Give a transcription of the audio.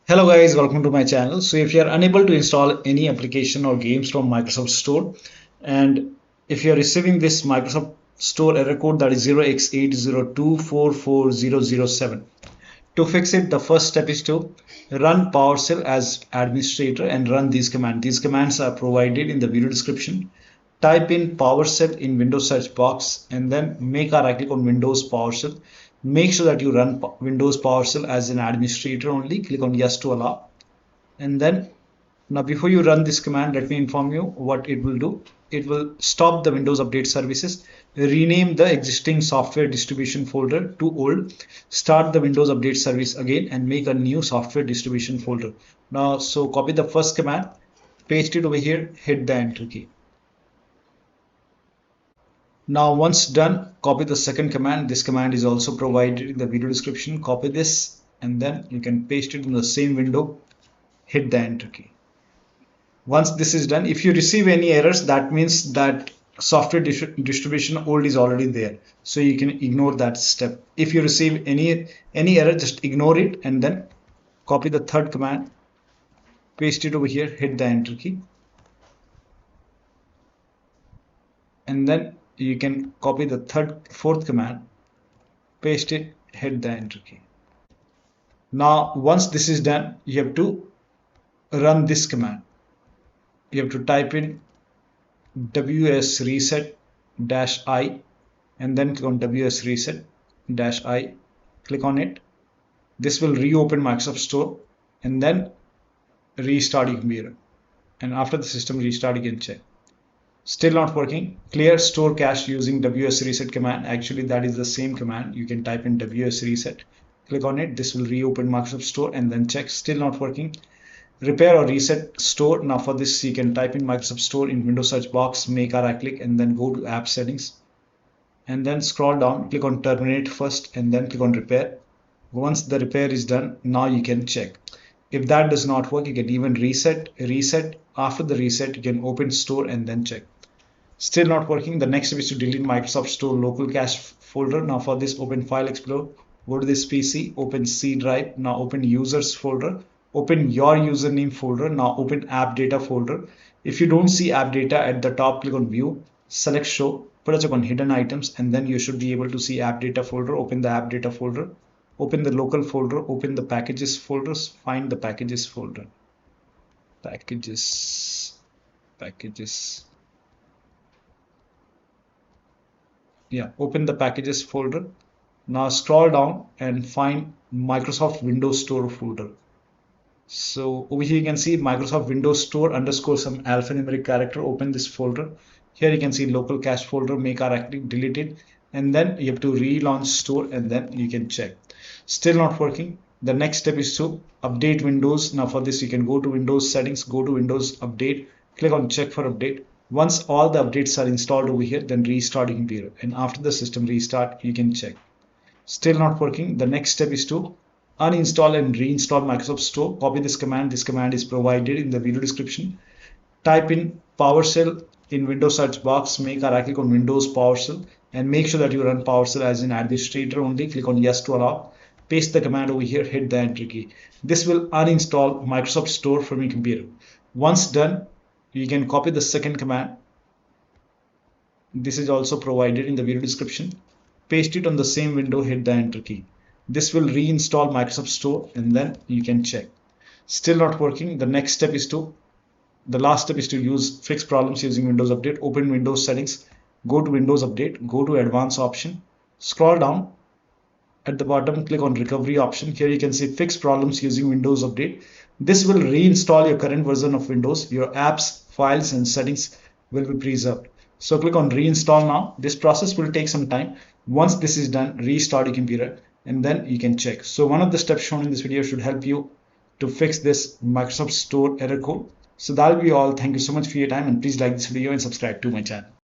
Hello guys, welcome to my channel. So if you are unable to install any application or games from Microsoft Store, and if you are receiving this Microsoft Store error code that is 0x80244007, to fix it, the first step is to run PowerShell as administrator and run these commands. These commands are provided in the video description. Type in PowerShell in Windows search box and then make a right click on Windows PowerShell. Make sure that you run Windows PowerShell as an administrator only. Click on yes to allow. And then now before you run this command, let me inform you what it will do. It will stop the Windows Update services, rename the existing software distribution folder to old, start the Windows Update service again and make a new software distribution folder. Now, so copy the first command, paste it over here, hit the enter key. Now once done, copy the second command. This command is also provided in the video description. Copy this and then you can paste it in the same window, hit the enter key. Once this is done, if you receive any errors, that means that software distribution old is already there, so you can ignore that step. If you receive any error, just ignore it and then copy the third command, paste it over here, hit the enter key, and then you can copy the fourth command, paste it, hit the enter key. Now once this is done, you have to run this command. You have to type in wsreset-i and then click on wsreset-i, click on it. This will reopen Microsoft Store and then restart your computer, and after the system restart you can check. Still not working, clear store cache using wsreset command. Actually that is the same command. You can type in wsreset, click on it, this will reopen Microsoft Store and then check. Still not working, repair or reset store. Now for this you can type in Microsoft Store in Windows search box, make a right click and then go to app settings and then scroll down, click on terminate first and then click on repair. Once the repair is done, now you can check. If that does not work, you can even reset. After the reset you can open store and then check. Still not working, the next step is to delete Microsoft Store local cache folder. Now for this, open File Explorer, go to this PC, open C drive, now open users folder, open your username folder, now open app data folder. If you don't see app data at the top, click on view, select show, put a check on hidden items and then you should be able to see app data folder. Open the app data folder, open the local folder, open the packages folders, find the packages folder, packages. Yeah, open the packages folder. Now scroll down and find Microsoft Windows Store folder. So over here you can see Microsoft Windows Store _ some alphanumeric character. Open this folder. Here you can see local cache folder, make our active, delete it, and then you have to relaunch store and then you can check. Still not working. The next step is to update Windows. Now for this you can go to Windows settings, go to Windows update, click on check for update. Once all the updates are installed over here, then restart your computer, and after the system restart you can check. Still not working. The next step is to uninstall and reinstall Microsoft Store. Copy this command. This command is provided in the video description. Type in PowerShell in Windows search box, make a right click on Windows PowerShell and make sure that you run PowerShell as an administrator only. Click on yes to allow. Paste the command over here, hit the enter key. This will uninstall Microsoft Store from your computer. Once done, you can copy the second command. This is also provided in the video description. Paste it on the same window, hit the enter key. This will reinstall Microsoft Store and then you can check. Still not working. The last step is to use fix problems using Windows Update. Open Windows settings, go to Windows Update, go to advanced option, scroll down. At the bottom, click on recovery option. Here you can see fix problems using Windows Update. This will reinstall your current version of Windows. Your apps, files and settings will be preserved. So click on reinstall now. This process will take some time. Once this is done, restart your computer and then you can check. So one of the steps shown in this video should help you to fix this Microsoft Store error code. So that will be all. Thank you so much for your time and please like this video and subscribe to my channel.